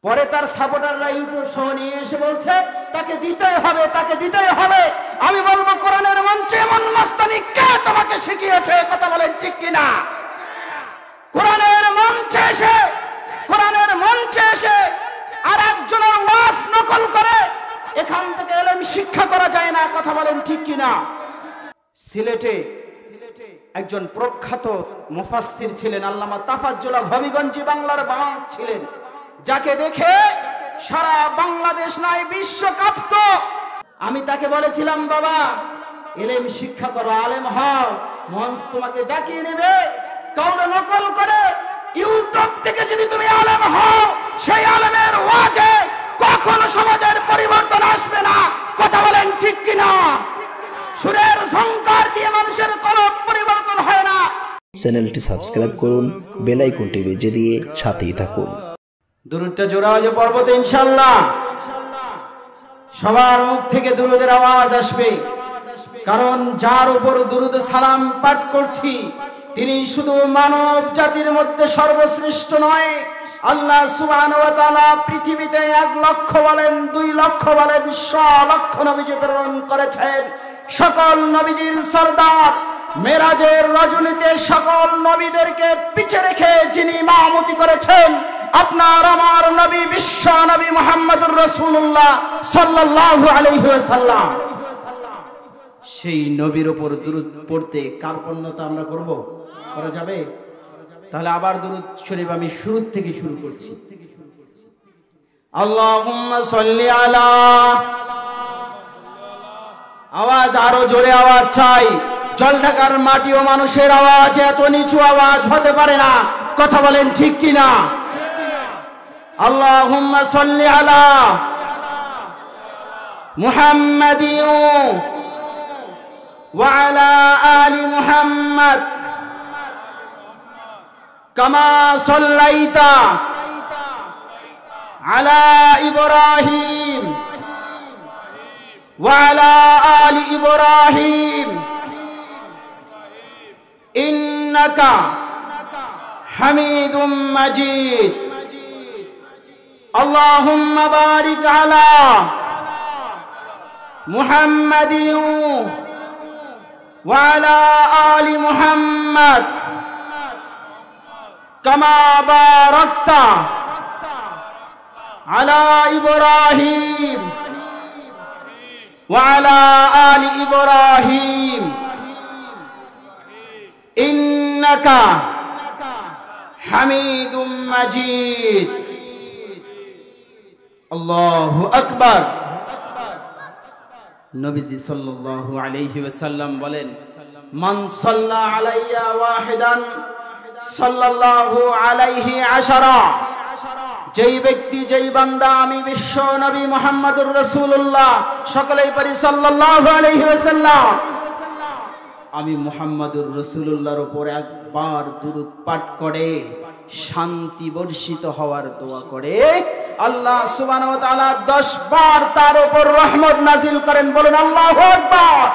পরে তার সাপোর্টাররা YouTube show নিয়ে এসে বলছে তাকে দিতেই হবে, তাকে দিতেই হবে। আমি বলবো কোরআনের মঞ্চে এমন মাস্তানি কে তোমাকে শিখিয়েছে? কথা বলেন ঠিক কিনা? কোরআনের মঞ্চে এসে আর একজনের ওয়াজ নকল করে এখান থেকে ইলম শিক্ষা করা যায় না। কথা বলেন ঠিক কিনা? সিলেটে একজন প্রখ্যাত মুফাসসির ছিলেন আল্লামা তাফাজ্জুল হবিগঞ্জি, বাংলার বাঙ ছিলেন, যাকে দেখে সারা বাংলাদেশ নয় বিশ্ব কাঁপত। আমি তাকে বলেছিলাম, বাবা ইলম শিক্ষা করো, আলেম হও, মঞ্চ তোমাকে ডাকিয়ে নেবে। কাউরে নকল করে ইউটিউব থেকে যদি তুমি আলেম হও, সেই আলেমের ওয়াজে কখনো সমাজের পরিবর্তন আসবে না। কথা বলেন ঠিক কিনা? সুরের ঝংকার দিয়ে মানুষের কোনো পরিবর্তন হয় না। চ্যানেলটি সাবস্ক্রাইব করুন, বেল আইকনটি বেজে দিয়ে সাথেই থাকুন। দুরুদটা জোড়া আওয়াজে পড়বো তো ইনশাআল্লাহ। সবার মুখ থেকে দুরুদের আওয়াজ আসবে, কারণ যার উপর দুরুদ সালাম পাঠ করছি তিনি শুধু মানব জাতির মধ্যে সর্বশ্রেষ্ঠ নয়। আল্লাহ সুবহানাহু ওয়া তাআলা পৃথিবীতে 1 লক্ষ বলেন, 2 লক্ষ বলেন, 100 লক্ষ নবীজি প্রেরণ করেছেন। সকল নবীজির সরদার মেরাজের রজনীতে সকল নবীদেরকে পিছে রেখে যিনি ইমামতি করেছেন আপনার আমার নবী, বিশ্ব নবী মুহাম্মদুর রাসূলুল্লাহ সাল্লাল্লাহু আলাইহি ওয়াসাল্লাম। সেই নবীর উপর দুরূদ পড়তে কার পণ্যতা আমরা করব? করা যাবে? তাহলে আবার দুরূদ শরীফ আমি শুরু থেকে শুরু করছি। আল্লাহুম্মা সাল্লি আলা, আওয়াজ আরো জোরে আওয়াজ চাই। জল ঢাকার মাটি ও মানুষের আওয়াজ এত নিচু আওয়াজ হতে পারে না। কথা বলেন ঠিক কিনা? আল্লাহুম্মা সাল্লি আলা মুহাম্মাদিন ওয়া আলা আলি মুহাম্মাদ কামা সাল্লাইতা আলা ইব্রাহিম ওয়া আলা আলি ইব্রাহিম ইন্নাকা হামিদুম মাজিদ। আল্লাহুম্মা বারিক আলা মুহাম্মাদিন ওয়া আলা আলি মুহাম্মাদ কামা বারাকতা আলা ইব্রাহিম ওয়া আলা আলি ইব্রাহিম ইন্নাকা হামিদুম মাজিদ। আল্লাহু আকবার। নবীজি সাল্লাল্লাহু আলাইহি ওয়াসাল্লাম বলেন, মান সাল্লা আলাইয়া ওয়াহিদান সাল্লাল্লাহু আলাইহি আশারা। যেই ব্যক্তি, যেই বান্দা আমি বিশ্ব নবী মুহাম্মদুর রাসূলুল্লাহ, সকলেই পড়ি সাল্লাল্লাহু আলাইহি ওয়াসাল্লাম, আমি মুহাম্মদুর রাসূলুল্লাহর উপর একবার দুরূদ পাঠ করে শান্তি বর্ষিত হওয়ার দোয়া করে, আল্লাহ সুবহানাহু ওয়া তাআলা 10 বার তার উপর রহমত নাজিল করেন। বলুন আল্লাহু আকবার।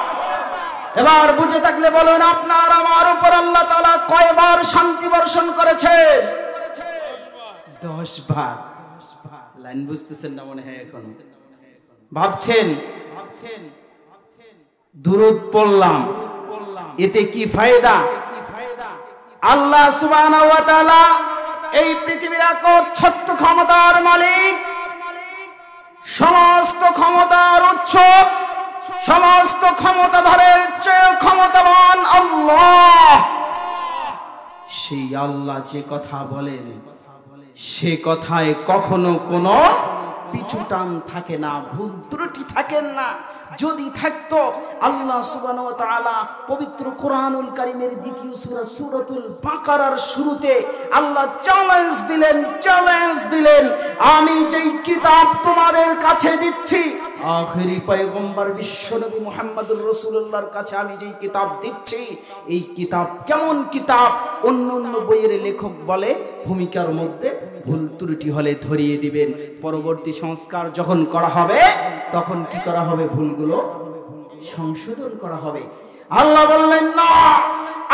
এবার বুঝে থাকলে বলুন, আপনার আমার উপর আল্লাহ তাআলা কয়বার শান্তি বর্ষণ করেছে? 10 বার। লাইন বুঝতেছেন না মনে হয়? এখন ভাবছেন দুরূদ পড়লাম, এতে কি ফায়দা? আল্লাহ সুবহানাহু ওয়া তাআলা এই পৃথিবীর একচ্ছত্র ক্ষমতার মালিক, সমস্ত ক্ষমতার উৎস, সমস্ত ক্ষমতাধরের চেয়ে ক্ষমতাবান আল্লাহ। সেই আল্লাহ যে কথা বলেন সে কথায় কখনো কোনো পিছু টান থাকে না, ভুল ত্রুটি থাকেন না। যদি থাকতো আল্লাহ সুবহানাহু ওয়া তাআলা পবিত্র কোরআনুল কারীমের দ্বিতীয় সূরা সূরাতুল বাকারার শুরুতে আল্লাহ চ্যালেঞ্জ দিলেন, আমি যেই কিতাব তোমাদের কাছে দিচ্ছি, আখেরি পয়গম্বর বিশ্বনবী মুহাম্মদুর রাসূলুল্লাহর কাছে আমি যেই কিতাব দিচ্ছি, এই কিতাব কেমন কিতাব? অন্য বইয়ের লেখক বলে ভূমিকার মধ্যে ভুল ত্রুটি হলে ধরিয়ে দিবেন, পরবর্তী সংস্কার যখন করা হবে তখন কি করা হবে? ভুলগুলো সংশোধন করা হবে। আল্লাহ বললেন, না,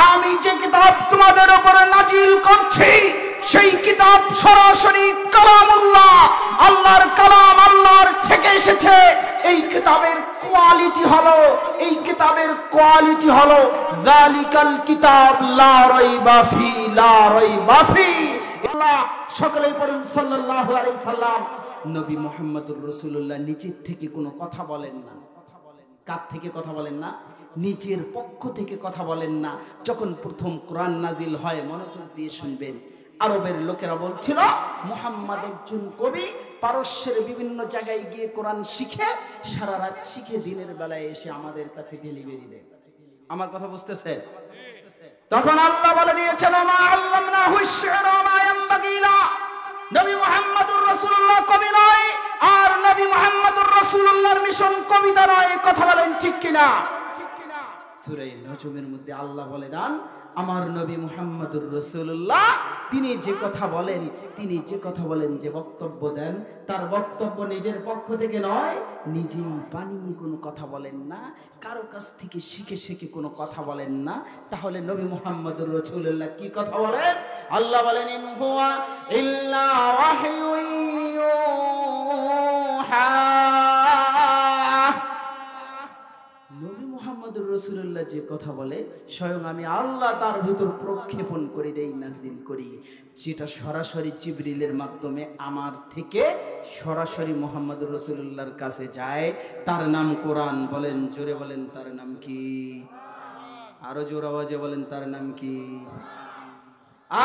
আমি যে কিতাব তোমাদের উপরে নাজিল করছি সেই কিতাব সরাসরি কালামুল্লাহ, এসেছে এই কিতাবের কোয়ালিটি হলো যালিকাল কিতাব লা রাইবা ফি লা রাইবা ফি। আল্লাহ সকলেই পড়েন সাল্লাল্লাহু আলাইহি সাল্লাম। নবী মুহাম্মদুর রাসূলুল্লাহ নিচের থেকে কোনো কথা বলেন না। কার থেকে কথা বলেন না? নিজের পক্ষ থেকে কথা বলেন না। যখন প্রথম কোরআন নাজিল হয়, মনোযোগ দিয়ে শুনবেন, আরবের লোকেরা বলছিল মুহাম্মদ একজন কবি, পারস্যের বিভিন্ন জায়গায় গিয়ে কোরআন শিখে সারা রাত শিখে দিনের বেলায় এসে আমাদের কাছে ডেলিভারি দেয়। আমার কথা বুঝতেছেন? তখন আল্লাহ বলে দিয়েছেন মা আল্লামনাহু আশ-শি'রা ওয়া মা ইয়ানবাগি লা। নবী মুহাম্মদুর রাসূলুল্লাহ কবি নয়, আর নবী মুহাম্মদুর রাসূলুল্লাহর মিশন কবিতা নয়। কথা বলেন ঠিক কিনা? সূরা নজমের মধ্যে আল্লাহ বলে দেন আমার নবী মুহাম্মদুর রাসূলুল্লাহ তিনি যে কথা বলেন, যে বক্তব্য দেন, তার বক্তব্য নিজের পক্ষ থেকে নয়, নিজেই বানিয়ে কোনো কথা বলেন না, কারো কাছ থেকে শিখে কোনো কথা বলেন না। তাহলে নবী মুহাম্মদুর রাসূলুল্লাহ কি কথা বলেন? আল্লাহ বলেন ইন হুয়া ইল্লা ওয়াহয়ুন ইউহা। নবী মুহাম্মদুর রাসূলুল্লাহ যে কথা বলে স্বয়ং আমি আল্লাহ তার ভিতর প্রক্ষেপণ করে দেই, নাজিল করি, যেটা সরাসরি জিবরিলের মাধ্যমে আমার থেকে সরাসরি মুহাম্মদুর রাসূলুল্লাহর কাছে যায়। তার নাম কোরআন। বলেন, জোরে বলেন, তার নাম কি? আরো জোর আওয়াজে বলেন, তার নাম কি?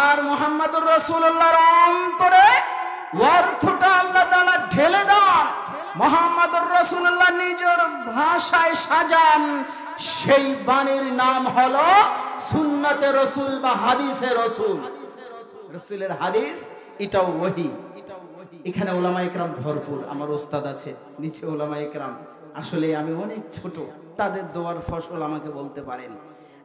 আর মুহাম্মদুর রাসূলুল্লাহর অন্তরে অর্থটা আল্লাহ তাআলা ঢেলে দেন। মুহাম্মদুর রাসূলুল্লাহ নিজের ভাষায় সাজান, সেই বাণীর নাম হলো সুন্নতে রাসূল বা হাদিসে রাসূল। রাসূলের হাদিস এটাও ওহী। এখানে ওলামায়ে কেরাম ভরপুর, আমার ওস্তাদ আছে নিচে ওলামায়ে কেরাম। আসলে আমি অনেক ছোট, তাদের দোয়ার ফসল আমাকে বলতে পারেন।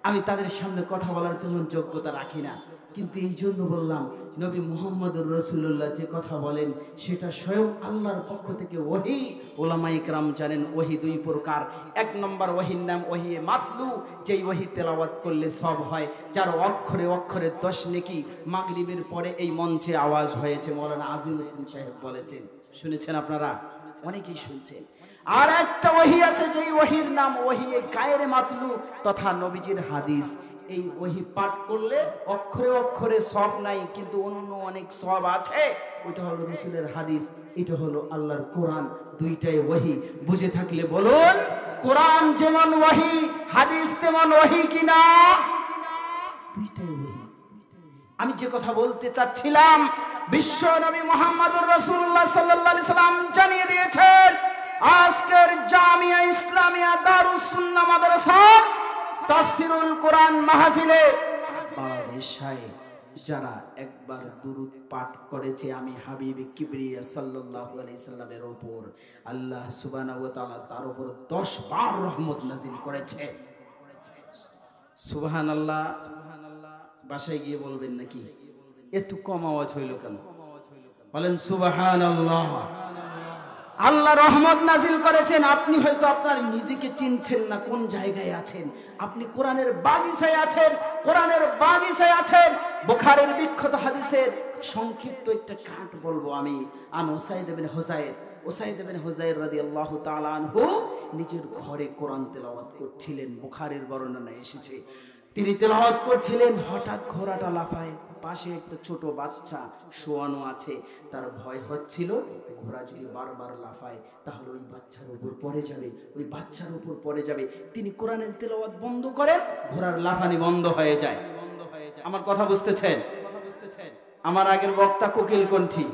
আমি তাদের সামনে কথা বলার তেমন যোগ্যতা রাখি না, কিন্তু এই জন্য বললাম নবী মুহাম্মদুর রাসূলুল্লাহ যে কথা বলেন সেটা স্বয়ং আল্লাহর পক্ষ থেকে ওহী। ওলামায়ে কেরাম জানেন ওহী দুই প্রকার। এক নম্বর ওহীর নাম ওহী মাতলু, যেই ওহী তেলাওয়াত করলে সব হয়, যার অক্ষরে অক্ষরে 10 নেকি। মাগরিবের পরে এই মঞ্চে আওয়াজ হয়েছে, মাওলানা আজিমউদ্দিন সাহেব বলেছেন, শুনেছেন আপনারা? অনেকেই শুনছেন। আর একটা ওহী আছে যেই ওহীর নাম ওহী গায়রে মাতলু তথা নবীজির হাদিস। এই ওহী পাঠ করলে অক্ষরে অক্ষরে সব নাই, কিন্তু অন্য অনেক সব আছে। ওইটা হলো রাসূলের হাদিস, এটা হলো আল্লাহর কোরআন। দুইটাই ওহী। বুঝে থাকলে বলুন, কোরআন যেমন ওহী, হাদিস তেমন ওহী কিনা? দুইটাই ওহী। আমি যে কথা বলতে চাচ্ছিলাম, বিশ্ব নবী মুহাম্মদুর রাসূলুল্লাহ সাল্লাল্লাহু আলাইহি সাল্লাম জানিয়ে দিয়েছেন, আজকের জামিয়া ইসলামিয়া দারুস সুন্নাহ মাদ্রাসা তাফসিরুল কোরআন মাহফিলে বাংলাদেশে যারা একবার দুরূদ পাঠ করেছে আমি হাবিব কিবরিয়া সাল্লাল্লাহু আলাইহি সাল্লামের উপর, আল্লাহ সুবহানাহু ওয়া তাআলা তার উপর 10 বার রহমত নাযিল করেছে। সুবহানাল্লাহ। বাসায় গিয়ে বলবেন নাকি? এত কম আওয়াজ হইল কেন? বলেন সুবহানাল্লাহ। আল্লাহ রহমত নাজিল করেছেন। আপনি হয়তো আপনার নিজেকে চিনছেন না, কোন জায়গায় আছেন। আপনি কোরআনের বাগিচায় আছেন, কোরআনের বাগিচায় আছেন। বুখারীর বিখ্যাত হাদিসের সংক্ষিপ্ত একটা কাট বলবো আমি। আন উসাইদ ইবনে হুযাইর রাদিয়াল্লাহু তাআলা আনহু নিজের ঘরে কোরআন তেলাওয়াত করছিলেন। বুখারীর বর্ণনায় এসেছে, তিনি তেলাওয়াত করছিলেন, হঠাৎ ঘোড়াটা লাফায়। পাশে একটা ছোট বাচ্চা শোয়ানো আছে, তার ভয় হচ্ছিল ঘোড়া যদি বারবার লাফায় তাহলে ওই বাচ্চার উপর পড়ে যাবে। তিনি কোরআনের তেলাওয়াত বন্ধ করেন, ঘোড়ার লাফানি বন্ধ হয়ে যায়। আমার কথা বুঝতেছেন? আমার আগের বক্তা কোকিল কণ্ঠী,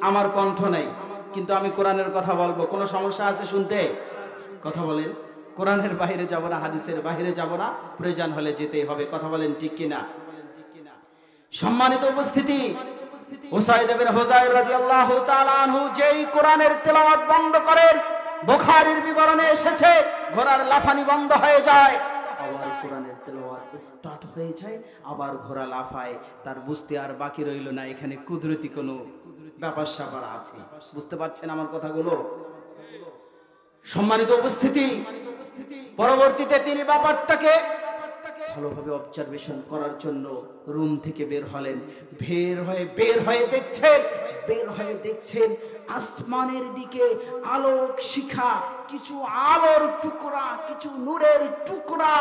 আমার কণ্ঠ নাই, কিন্তু আমি কোরআনের কথা বলবো। কোনো সমস্যা আছে শুনতে? কথা বলেন। কোরআনের বাইরে যাব না, হাদিসের বাইরে যাব না, প্রয়োজন হলে যেতেই হবে। কথা বলেন ঠিক কিনা? সম্মানিত উপস্থিতি, উসাইদ ইবনে হুযাইর রাদিয়াল্লাহু তাআলা আনহু যেই কোরআনের তেলাওয়াত বন্ধ করেন, বুখারীর বিবরণে এসেছে ঘোড়ার লাফানি বন্ধ হয়ে যায়। আবার কোরআনের তেলাওয়াত স্টার্ট হয়ে যায়, আবার ঘোড়া লাফায়। তার বুঝতে আর বাকি রইল না এখানে কুদরতি কোনো ব্যাপার স্যাপার আছে। বুঝতে পারছেন আমার কথাগুলো? সম্মানিত উপস্থিতি, পরবর্তীতে তিনি ব্যাপারটাকে ভালোভাবে অবজারভেশন করার জন্য রুম থেকে বের হলেন। বের হয়ে দেখছেন আসমানের দিকে আলোক শিখা, কিছু আলোর টুকরা, কিছু নূরের টুকরা,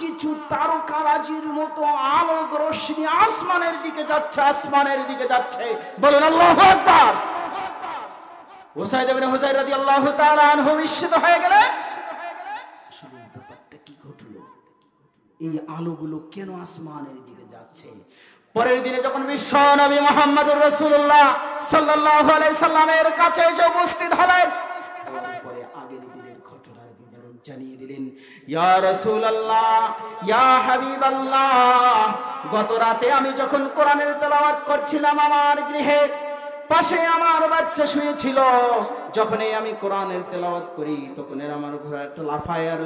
কিছু তারকারাজির মতো আলোক রশ্মি আসমানের দিকে যাচ্ছে। বলেন আল্লাহু আকবার। উসাইদ ইবনে হুযাইর রাদিয়াল্লাহু তাআলা আনহু বিস্মিত হয়ে গেলেন, আসলে ব্যাপারটা কি ঘটলো, এই আলোগুলো কেন আসমানের দিকে যাচ্ছে? পরের দিনে যখন বিশ্ব নবী মুহাম্মদুর রাসূলুল্লাহ সাল্লাল্লাহু আলাইহি সাল্লামের কাছে এসে উপস্থিত হলেন, পরে আগের দিনের ঘটনার বিবরণ জানিয়ে দিলেন। ইয়া রাসূলুল্লাহ, ইয়া হাবিবাল্লাহ, গত রাতে আমি যখন কোরআনের তেলাওয়াত করছিলাম, আমার গৃহে পাশে আমার বাচ্চা শুয়েছিল। যখনই আমি কোরআনের তেলাওয়াত করি তখন আমার ঘোড়াটা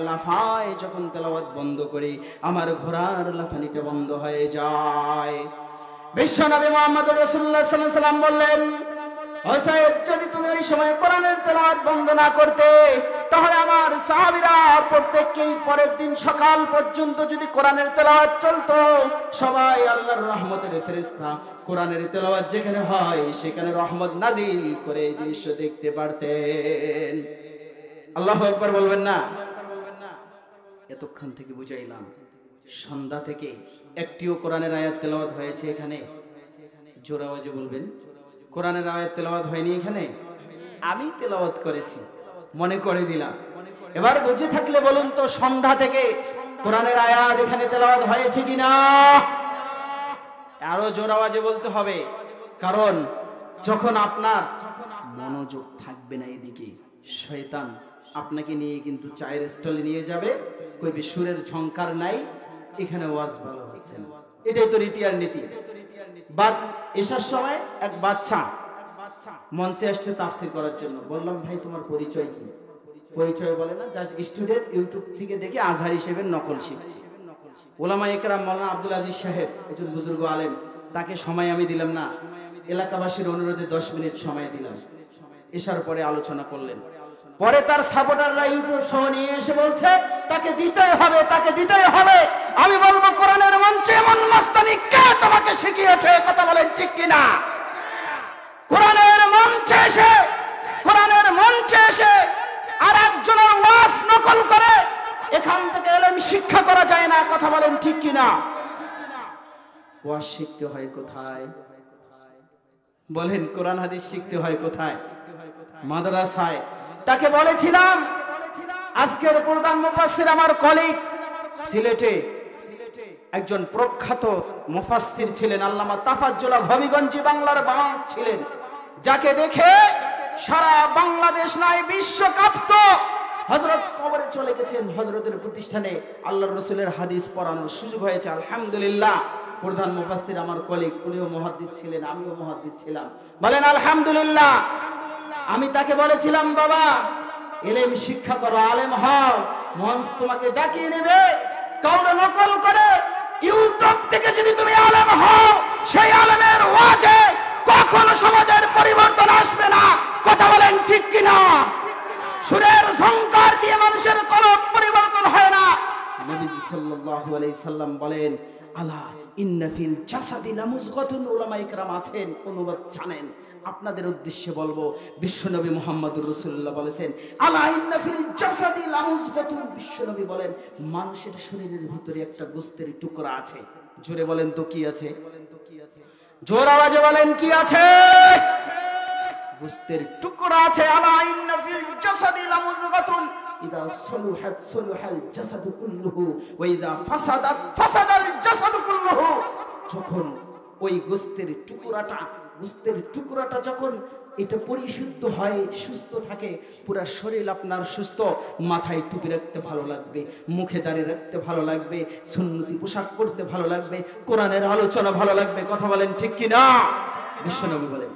লাফায়। যখন তেলাওয়াত বন্ধ করি আমার ঘোড়ার লাফানিটা বন্ধ হয়ে যায়। বিশ্বনবী মুহাম্মদ রাসূলুল্লাহ সাল্লাল্লাহু আলাইহি ওয়াসাল্লাম বললেন, হুসাইন, যদি তুমি ওই সময় কোরআনের তেলাওয়াত বন্ধ না করতে, তাহলে আমার সাহাবীরা প্রত্যেককেই পরের দিন সকাল পর্যন্ত যদি কোরআনের তেলাওয়াত চলতো, সবাই আল্লাহর রহমতের ফেরেশতা, কোরআনের তেলাওয়াত যেখানে হয় সেখানে রহমত নাজিল করে এই দৃশ্য দেখতে পারতেন। আল্লাহু আকবার বলবেন না? এতক্ষণ থেকে বুঝাইলাম, সন্ধ্যা থেকে একটিও কোরআনের আয়াত তেলাওয়াত হয়েছে এখানে? জোরে আওয়াজে বলবেন, কোরআনের আয়াত তেলাওয়াত হয়নি এখানে? আমি তেলাওয়াত করেছি, মনে করে দিলাম। এবার বুঝে থাকলে বলুন তো, সন্ধ্যা থেকে কোরআনের আয়াত এখানে তেলাওয়াত হয়েছে কিনা? আরো জোরে আওয়াজে বলতে হবে, কারণ যখন আপনার মনোযোগ থাকবে না এদিকে, শয়তান আপনাকে নিয়ে কিন্তু চায়ের স্টলে নিয়ে যাবে, কইবে সুরের ঝংকার নাই, এখানে ওয়াজ ভালো হচ্ছে না। এটাই তো রীতি আর নীতি। এসার সময় এক বাচ্চা মঞ্চে আসছে তাফসীর করার জন্য। বললাম, ভাই তোমার পরিচয় কি? পরিচয় বলে না, জাস্ট স্টুডেন্ট, ইউটিউব থেকে দেখে আজহার হিসেবে নকল শিখছে। ওলামায়ে কেরাম মাওলানা আব্দুল আজিজ সাহেব, একজন বুজুর্গ আলেম, তাকে সময় আমি দিলাম না, এলাকাবাসীর অনুরোধে 10 মিনিট সময় দিলাম। এসার পরে আলোচনা করলেন। পরে তার সাপোর্টাররা ইউটিউব সহ নিয়ে এসে বলছে তাকে দিতেই হবে। আমি বলবো, কোরআনের মঞ্চে এমন মাস্তানি কে তোমাকে শিখিয়েছে? কথা বলেন ঠিক কিনা? কোরআনের মঞ্চে এসে আর একজনের ওয়াজ নকল করে এখান থেকে ইলম শিক্ষা করা যায় না। কথা বলেন ঠিক কিনা? ওয়াজ শিখতে হয় কোথায়? বলেন, কোরআন হাদিস শিখতে হয় কোথায়? মাদ্রাসায়। তাকে বলেছিলাম, আজকের প্রধান মুফাসসির আমার কলিগ, সিলেটে একজন প্রখ্যাত মুফাসসির ছিলেন, আল্লামা তাফাজ্জুল হবিগঞ্জি, বাংলার বাঙ ছিলেন, যাকে দেখে সারা বাংলাদেশ নয় বিশ্ব কাঁপত। হযরত কবরে চলে গেছেন, হযরতের প্রতিষ্ঠানে আল্লাহর রাসূলের হাদিস পড়ানোর সুযোগ হয়েছে, আলহামদুলিল্লাহ। প্রধান মুফাসসির আমার কলিগ, উনিও মুহাদ্দিস ছিলেন, আমিও মুহাদ্দিস ছিলাম। বলেন আলহামদুলিল্লাহ। আমি তাকে বলেছিলাম, বাবা ইলম শিক্ষা করো, আলেম হও, মঞ্চ তোমাকে ডাকিয়ে নেবে। কাউরে নকল করে ইউটিউব থেকে যদি তুমি আলেম হও, সেই আলেমের ওয়াজে কখনো সমাজের পরিবর্তন আসবে না। কথা বলেন ঠিক কিনা? সুরের ঝংকার দিয়ে মানুষের কলব পরিবর্তন হয় না। নবীজি সাল্লাল্লাহু আলাইহি সাল্লাম বলেন, আলা ইন্না ফিল জাসাদি লামুজগাতুন। উলামায়ে কেরাম আছেন, অনুবাদ জানেন, আপনাদের উদ্দেশ্যে বলবো, বিশ্বনবী মুহাম্মদুর রাসূলুল্লাহ বলেছেন, আলা ইন্না ফিল জাসাদি লামুজগাতুন। বিশ্বনবী বলেন, মানুষের শরীরের ভিতরে একটা গোশতের টুকরা আছে। জোরে বলেন তো কি আছে? জোর আওয়াজে বলেন কি আছে? গোশতের টুকরা আছে। আলা ইন্না ফিল জাসাদি লামুজগাতুন, ইদা সলুহাত সলুহাল জাসাদু কুল্লুহু ওয়া ইদা ফাসাদাত ফাসাদাল জাসাদু কুল্লুহু। যখন ওই গোশতের টুকরাটা যখন এটা পরিশুদ্ধ হয়, সুস্থ থাকে, পুরা শরীর আপনার সুস্থ। মাথায় টুপি রাখতে ভালো লাগবে, মুখে দাড়ি রাখতে ভালো লাগবে, সুন্নতি পোশাক পরতে ভালো লাগবে, কোরআনের আলোচনা ভালো লাগবে। কথা বলেন ঠিক কিনা? বিশ্বনবী বলেন।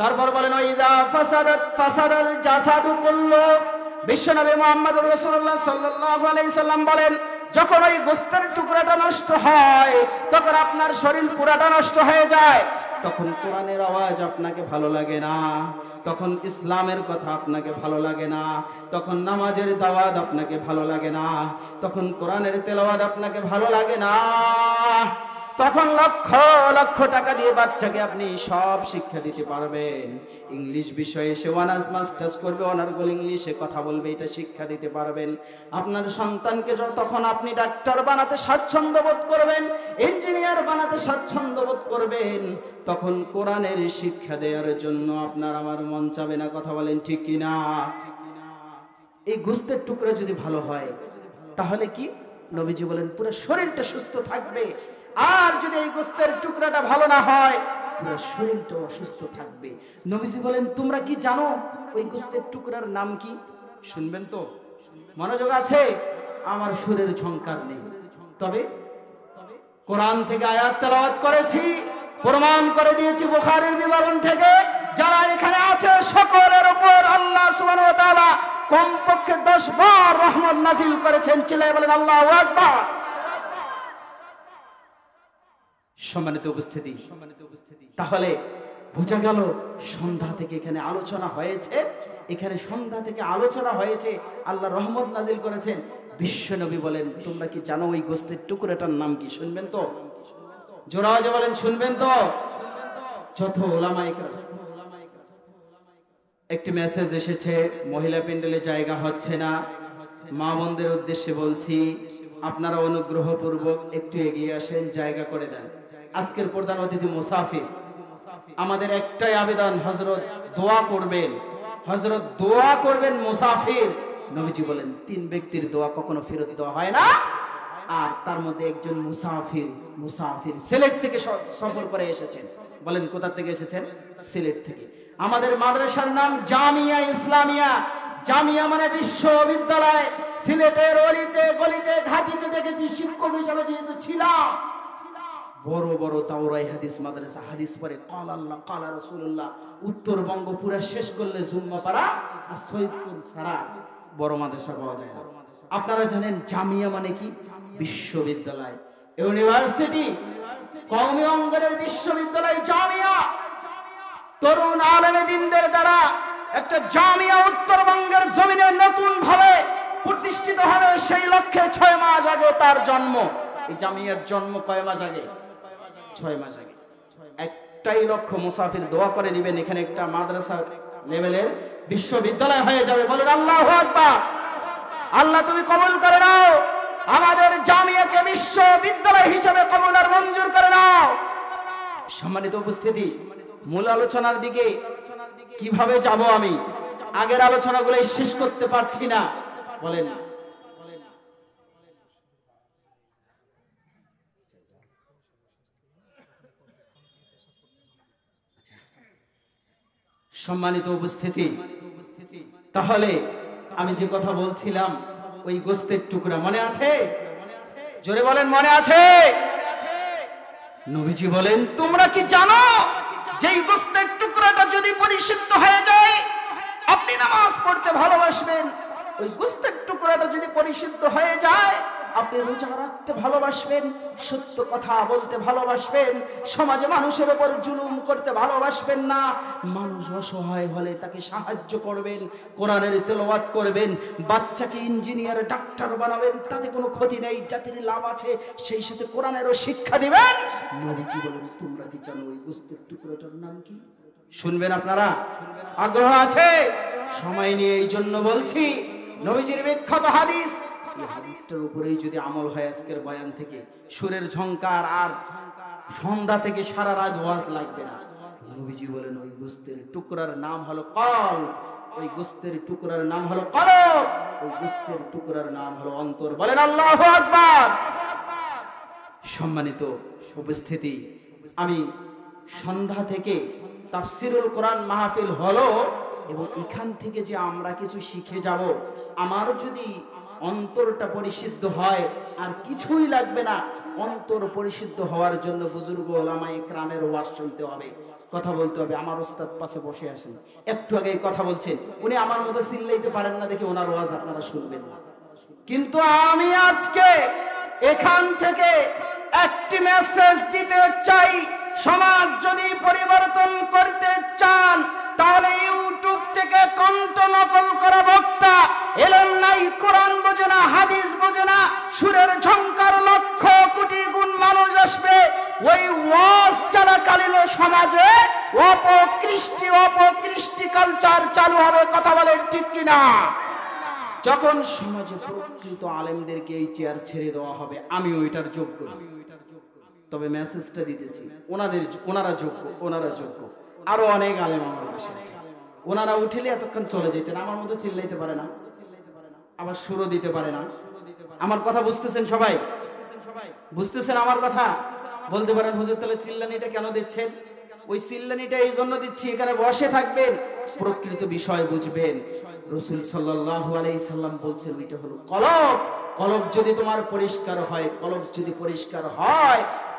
তারপর বলেন, ওয়া ইদা ফাসাদাত ফাসাদাল জাসাদু কুল্লুহু। বিশ্বনবী মুহাম্মদুর রাসূলুল্লাহ সাল্লাল্লাহু আলাইহি সাল্লাম বলেন, যখন ওই গোস্তের টুকরাটা নষ্ট হয় তখন আপনার শরীর পুরাটা নষ্ট হয়ে যায়। তখন কোরআনের আওয়াজ আপনাকে ভালো লাগে না, তখন ইসলামের কথা আপনাকে ভালো লাগে না, তখন নামাজের দাওয়াত আপনাকে ভালো লাগে না, তখন কোরআনের তেলাওয়াত আপনাকে ভালো লাগে না। তখন লক্ষ লক্ষ টাকা দিয়ে বাচ্চাকে আপনি সব শিক্ষা দিতে পারবেন। ইংলিশ বিষয়ে সে অনার্স মাস্টার্স করবে, অনার্গল ইংলিশে কথা বলবে, এটা শিক্ষা দিতে পারবেন। আপনার সন্তানকে তখন আপনি ডাক্তার বানাতে স্বাচ্ছন্দ্য বোধ করবেন, ইঞ্জিনিয়ার বানাতে স্বাচ্ছন্দ্য বোধ করবেন। তখন কোরআনের শিক্ষা দেওয়ার জন্য আপনার আমার মন চাবে না। কথা বলেন ঠিক কিনা? এই গোস্তের টুকরা যদি ভালো হয় তাহলে কি নবীজি বলেন পুরো শরীরটা সুস্থ থাকবে। আর যদি এই গোস্তের টুকরাটা ভালো না হয় পুরো শরীরটা অসুস্থ থাকবে। নবীজি বলেন তোমরা কি জানো ওই গোস্তের টুকরার নাম কি? শুনবেন তো, মনোযোগ আছে? আমার সুরের ঝংকার নেই, তবে কোরআন থেকে আয়াত তেলাওয়াত করেছি, প্রমাণ করে দিয়েছি বুখারীর বিবরণ থেকে। যারা এখানে আছে সকলের উপর আল্লাহ সুবহানাহু ওয়া তাআলা কমপক্ষে 10 বার রহমত নাজিল করেছেন। চিল্লায়ে বলেন আল্লাহু আকবার। সম্মানিত উপস্থিতি, তাহলে বোঝা গেল সন্ধ্যা থেকে এখানে আলোচনা হয়েছে, এখানে সন্ধ্যা থেকে আলোচনা হয়েছে, আল্লাহ রহমত নাজিল করেছেন। বিশ্বনবী বলেন তোমরা কি জানো ওই গোস্তের টুকরাটার নাম কি? শুনবেন তো, জোরে আওয়াজে বলেন শুনবেন তো। যত ওলামা ইকরাম, একটি মেসেজ এসেছে মহিলা প্যান্ডেলে জায়গা হচ্ছে না। মা বোনদের উদ্দেশ্যে বলছি আপনারা অনুগ্রহপূর্বক একটু এগিয়ে আসেন, জায়গা করে দেন। আজকের প্রধান অতিথি মুসাফির, আমাদের একটাই আবেদন হযরত দোয়া করবেন, হযরত দোয়া করবেন। মুসাফির নবীজি বলেন 3 ব্যক্তির দোয়া কখনো ফেরত দেওয়া হয় না। আর তার মধ্যে একজন মুসাফির সিলেট থেকে সফর করে এসেছেন। বলেন কোথা থেকে এসেছেন? সিলেট থেকে। আমাদের মাদ্রাসার নাম জামিয়া ইসলামিয়া। জামিয়া মানে বিশ্ববিদ্যালয়। সিলেটের অলিতে গলিতে ঘাটিতে দেখেছি, শিক্ষক হিসেবে যেহেতু ছিলাম, বড় বড় দাওরাই হাদিস মাদ্রাসা, হাদিস পড়ে কাল আল্লাহ কাল রাসূলুল্লাহ। উত্তরবঙ্গ পুরো শেষ করলে জুম্মাপাড়া আর সৈয়দপুর ছাড়া বড় মাদ্রাসা পাওয়া যায় না। আপনারা জানেন জামিয়া মানে কি? বিশ্ববিদ্যালয়, ইউনিভার্সিটি, কওমি অঙ্গনের বিশ্ববিদ্যালয় জামিয়া। তরুণ আলেমে দ্বীনদের দ্বারা একটা জামিয়া উত্তরবঙ্গের জমিনে নতুন ভাবে প্রতিষ্ঠিত হবে, সেই লক্ষ্যে 6 মাস আগে তার জন্ম। এই জামিয়ার জন্ম কয় মাস আগে? 6 মাস আগে। একটাই লক্ষ্য, মুসাফির দোয়া করে দিবেন এখানে একটা মাদ্রাসা লেভেলের বিশ্ববিদ্যালয় হয়ে যাবে। বলেন আল্লাহু আকবার। আল্লাহ তুমি কবুল করে নাও, আমাদের জামিয়াকে বিশ্ববিদ্যালয় হিসেবে কবুল আর মঞ্জুর করে নাও। সম্মানিত উপস্থিতি, মূল আলোচনার দিকে কিভাবে যাব? আমি আগের আলোচনাগুলো শেষ করতে পারছি না। বলেন সম্মানিত উপস্থিতি, তাহলে আমি যে কথা বলছিলাম ওই গোস্তের টুকরা মনে আছে? জোরে বলেন মনে আছে? নবীজি বলেন তোমরা কি জানো যে এই গোস্তের টুকরাটা যদি পরিশুদ্ধ হয়ে যায় আপনি নামাজ পড়তে ভালোবাসবেন। ওই গোস্তের টুকরাটা যদি পরিশুদ্ধ হয়ে যায় আপনি রোজা রাখতে ভালোবাসবেন, সত্য কথা বলতে ভালোবাসবেন, সমাজে মানুষের উপর জুলুম করতে ভালোবাসবেন না। মানুষ অসহায় হলে তাকে সাহায্য করবেন, কোরআনের তেলাওয়াত করবেন, বাচ্চাকে ইঞ্জিনিয়ার ডাক্তার বানাবেন, তাতে কোনো ক্ষতি নেই, জাতির লাভ আছে, সেই সাথে কোরআনেরও শিক্ষা দিবেন। নবীজি বলেন তোমরা কি জানো ওই গোস্তের টুকরাটার নাম কি? শুনবেন আপনারা? আগ্রহ আছে? সময় নিয়ে এই জন্য বলছি, নবীজির বিখ্যাত হাদিস, এই হাদিসটার উপরেই যদি আমল হয় আজকের বয়ান থেকে সুরের ঝংকার আর সন্ধ্যা থেকে সারা রাত ওয়াজ লাগবে না। নবীজি বলেন ওই গোস্তের টুকরার নাম হলো কল, ওই গোস্তের টুকরার নাম হলো কলব, ওই গোস্তের টুকরার নাম হলো অন্তর। বলেন আল্লাহু আকবার। সম্মানিত উপস্থিতি, আমি সন্ধ্যা থেকে তাফসিরুল কোরআন মাহফিল হলো এবং এখান থেকে যে আমরা কিছু শিখে যাব, আমার যদি অন্তরটা পরিশুদ্ধ হয় আর কিছুই লাগবে না। অন্তর পরিশুদ্ধ হওয়ার জন্য বুজুর্গ ওলামায়ে কেরামের ওয়াজ শুনতে হবে, কথা বলতে হবে। আমার ওস্তাদ পাশে বসে আছেন, একটু আগে কথা বলছেন, উনি আমার মতো চিল্লাইতে পারেন না দেখে ওনার ওয়াজ আপনারা শুনবেন না। কিন্তু আমি আজকে এখান থেকে একটি মেসেজ দিতে চাই, সমাজ যদি পরিবর্তন করতে চান তাহলে ইউটিউব থেকে কণ্ঠ নকল করা বক্তা, এলেম নাই, কোরআন বোঝে না, হাদিস বোঝে না, সুরের ঝংকার লক্ষ কোটি গুণ মানুষ আসবে, ওই ওয়াজ চলাকালীন সমাজে অপকৃষ্টি কালচার চালু হবে। কথা বলেন ঠিক কিনা? যখন সমাজে প্রকৃত আলেমদেরকে এই চেয়ার ছেড়ে দেওয়া হবে, আমি ওইটার যোগ্য। তবে মেসেজটা দিতেছি, ওনারা যোগ্য। আরো অনেক আলেম আমার পাশে আছে, ওনারা উঠিলে এতক্ষণ চলে যেতেন, আমার মতো চিল্লাইতে পারে না, আবার সুরও দিতে পারে না। আমার কথা বুঝতেছেন সবাই? বুঝতেছেন আমার কথা? বলতে পারেন হুজুর তাহলে চিল্লানিটা কেন দিচ্ছেন? ওই চিল্লানিটা এই জন্য দিচ্ছি, এখানে বসে থাকবেন, প্রকৃত বিষয় বুঝবেন। রাসূল সাল্লাল্লাহু আলাইহি সাল্লাম বলছেন ওইটা হলো কলব। কলব যদি তোমার পরিষ্কার হয়,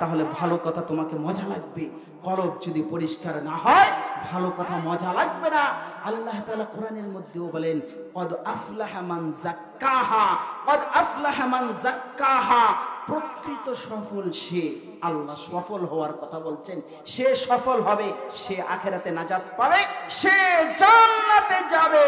তাহলে ভালো কথা তোমাকে মজা লাগবে। কলব যদি পরিষ্কার না হয়, ভালো কথা মজা লাগবে না। আল্লাহ তাআলা কোরআনের মধ্যেও বলেন কদ আফলাহা মান যাক্কাহা, প্রকৃত সফল সে। আল্লাহ সফল হওয়ার কথা বলছেন, সে সফল হবে, সে আখিরাতে নাজাত পাবে, সে জান্নাতে যাবে।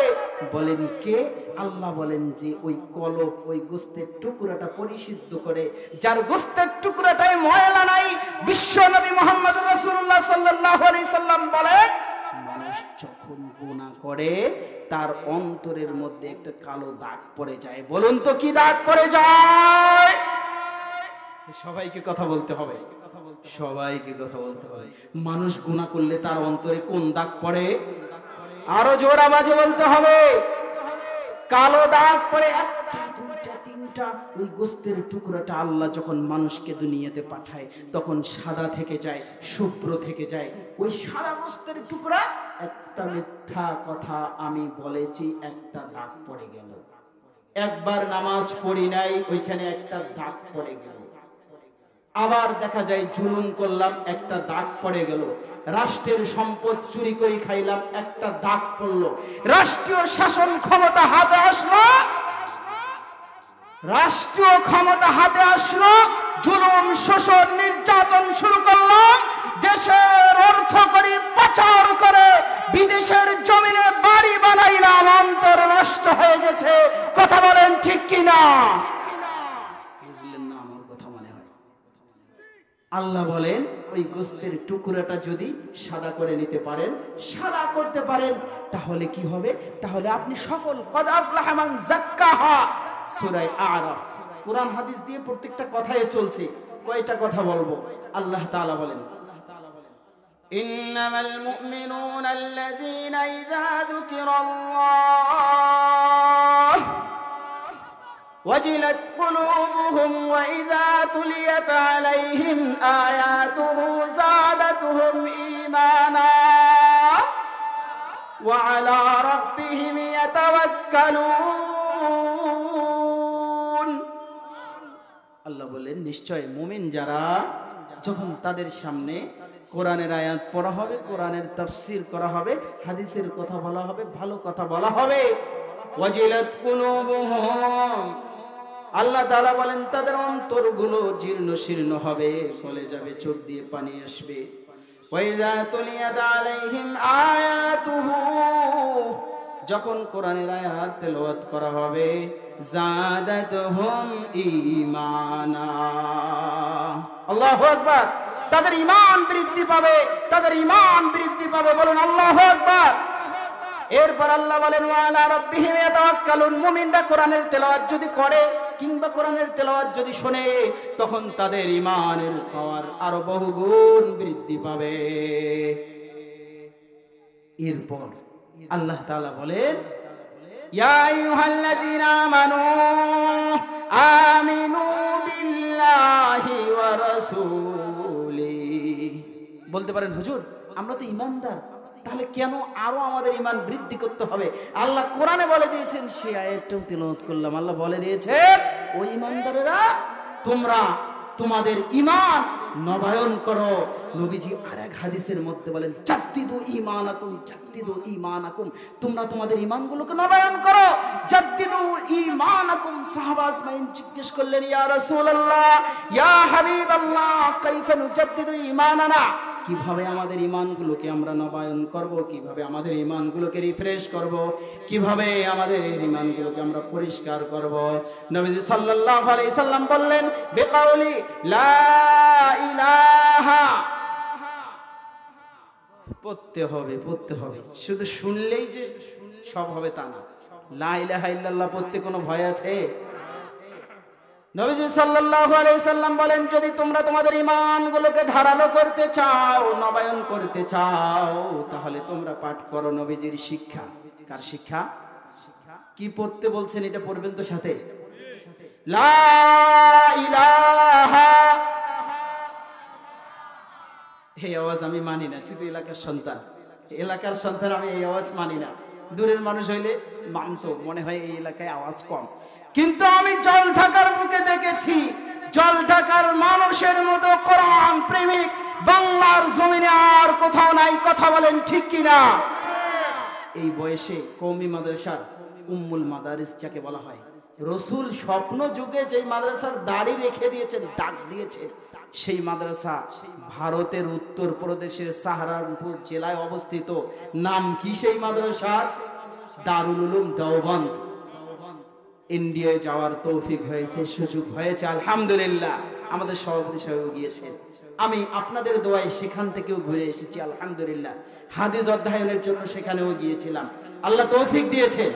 বলেন কে? আল্লাহ বলেন যে ওই কলব, ওই গোস্তের টুকরাটা পরিশুদ্ধ করে, যার গোস্তের টুকরাটাই ময়লা নাই। বিশ্ব নবী মুহাম্মদ রাসূলুল্লাহ সাল্লাল্লাহু আলাইহি সাল্লাম বলেন মানুষ যখন গুনাহ করে তার অন্তরের মধ্যে একটা কালো দাগ পড়ে যায়। বলুন তো কি দাগ পড়ে যায়? সবাইকে কথা বলতে হবে, মানুষ গুনাহ করলে তার অন্তরে কোন দাগ পড়ে? আরো জোর আওয়াজে বলতে হবে। কালো দাগ পড়ে, একটা দুইটা তিনটা। ওই গোস্তের টুকরাটা আল্লাহ যখন মানুষকে দুনিয়াতে পাঠায় তখন সাদা থেকে যায়, শুভ্র থেকে যায়। ওই সাদা গোস্তের টুকরা, একটা মিথ্যা কথা আমি বলেছি, একটা দাগ পড়ে গেল। একবার নামাজ পড়ি নাই, ওইখানে একটা দাগ পড়ে গেল। আবার দেখা যায় জুলুম করলাম, একটা দাগ পড়ে গেল। রাষ্ট্রের সম্পদ চুরি করে খাইলাম, একটা দাগ পড়লো। রাষ্ট্রীয় শাসন ক্ষমতা হাতে আসলো, জুলুম, শোষণ, নির্যাতন শুরু করলাম। দেশের অর্থ করি পাচার করে বিদেশের জমিনে বাড়ি বানাইলাম, অন্তর নষ্ট হয়ে গেছে। কথা বলেন ঠিক কিনা? বুঝলেন না আমার কথা? মনে হয় আল্লাহ বলেন ওই গোস্তের টুকরাটা যদি সাদা করে নিতে পারেন, সাদা করতে পারেন, তাহলে কি হবে? তাহলে আপনি সফল। কদ আফলাহা মান যাক্কাহা, সূরা আরাফ। কুরআন হাদিস দিয়ে প্রত্যেকটা কথাই চলছে। কয়টা কথা বলবো? আল্লাহ তাআলা বলেন ইন্নামাল মুমিনুনা আল্লাযীনা ইযা যুকিরাল্লাহ ওয়াজিলাত কুলুবুহুম ওয়া ইযা তুলিয়াত আলাইহিম আয়াতুহু যাদাতুহুম ঈমানা ওয়া আলা রাব্বিহিম ইয়াতাওয়াক্কালুন। আল্লাহ বলেন নিশ্চয় মুমিন যারা, যখন তাদের সামনে কোরআনের আয়াত পড়া হবে, কোরআনের তাফসীর করা হবে, হাদিসের কথা বলা হবে, ভালো কথা বলা হবে, ওয়াজিলাত কুলুবুহুম, আল্লাহ তাআলা বলেন তাদের অন্তরগুলো জীর্ণ শীর্ণ হবে, ফলে যাবে, চোখ দিয়ে পানি আসবে। ওয়া ইযা তুলিয়াত আলাইহিম আয়াতুহু, যখন কোরআনের আয়াত তেলাওয়াত করা হবে, যাদাতুহুম ঈমানা, আল্লাহু আকবার, তাদের ঈমান বৃদ্ধি পাবে, বলুন আল্লাহু আকবার। এরপর আল্লাহ বলেন ওয়া আলা রাব্বিহিম ইয়াতাওয়াক্কালুন, মুমিনরা কোরআনের তেলাওয়াত যদি করে কিংবা কোরআনের তেলাওয়াত যদি শুনে, তখন তাদের ঈমানের পাওয়ার আরো বহুগুণ বৃদ্ধি পাবে। এরপর আল্লাহ তাআলা বলেন ইয়া আইয়ুহাল্লাযীনা আমিনু বিল্লাহি ওয়া রাসূলিহি। বলতে পারেন হুজুর আমরা তো ঈমানদার, তাহলে কেন আরো আমাদের ঈমান বৃদ্ধি করতে হবে? আল্লাহ কোরআনে বলে দিয়েছেন, সেই আয়াতটাও তেলাওয়াত করলাম। আল্লাহ বলে দিয়েছেন ওই ঈমানদারেরা তোমরা তোমাদের ঈমান নবায়ন করো। নবীজি আরেক হাদিসের মধ্যে বলেন জাদ্দিদু ঈমানাকুম, জাদ্দিদু ঈমানাকুম, তোমরা তোমাদের ঈমানগুলোকে নবায়ন করো। জাদ্দিদু ঈমানাকুম। সাহাবা আজমাইন জিজ্ঞেস করলেন ইয়া রাসূলুল্লাহ, ইয়া হাবিবাল্লাহ, কাইফা নুজাদ্দিদু ঈমানানা, কিভাবে আমাদের ঈমানগুলোকে আমরা নবায়ন করব, কিভাবে আমাদের ঈমানগুলোকে রিফ্রেশ করব, কিভাবে আমাদের ঈমানগুলোকে আমরা পরিষ্কার করব? নবীজি সাল্লাল্লাহু আলাইহি সাল্লাম বললেন বিকাউলি লা ইলাহা, পড়তে হবে, পড়তে হবে। শুধু শুনলেই যে সব হবে তা না। লা ইলাহা ইল্লাল্লাহ পড়তে কোনো ভয় আছে? নবীজি সাল্লাল্লাহু আলাইহি সাল্লাম বলেন যদি তোমরা তোমাদের ঈমানগুলোকে ধারালো করতে চাও, নবায়ন করতে চাও, তাহলে তোমরা পাঠ করো নবীজির শিক্ষা। কার শিক্ষা? কি পড়তে বলছেন এটা পড়বেন তো সাথে। লা ইলাহা, এই আওয়াজ আমি মানি না, শুধু এলাকার সন্তান, এলাকার সন্তান আমি এই আওয়াজ মানি না। দূরের মানুষ হইলে মানতো, মনে হয় এই এলাকায় আওয়াজ কম। কিন্তু আমি জল ঢাকার বুকে দেখেছি, জল ঢাকার মানুষের মতো কোরআন প্রেমিক বাংলার জমিনে আর কোথাও নাই। কথা বলেন ঠিক কিনা? এই বয়সে কওমি মাদ্রাসার উম্মুল মাদারিস যাকে বলা হয়, রসুল স্বপ্ন যুগে যে মাদ্রাসার দাড়ি রেখে দিয়েছেন, ডাক দিয়েছেন, সেই মাদ্রাসা ভারতের উত্তর প্রদেশের সাহারানপুর জেলায় অবস্থিত। নাম কি সেই মাদ্রাসার? দারুল উলুম দেওবন্দ। ইন্ডিয়ায় যাওয়ার তৌফিক হয়েছে, সুযোগ হয়েছে, আলহামদুলিল্লাহ। আমাদের সভাপতি সাহেব গিয়েছেন, আমি আপনাদের দোয়ায় সেখান থেকেও ঘুরে এসেছি, আলহামদুলিল্লাহ। হাদিস অধ্যয়নের জন্য সেখানেও গিয়েছিলাম, আল্লাহ তৌফিক দিয়েছেন।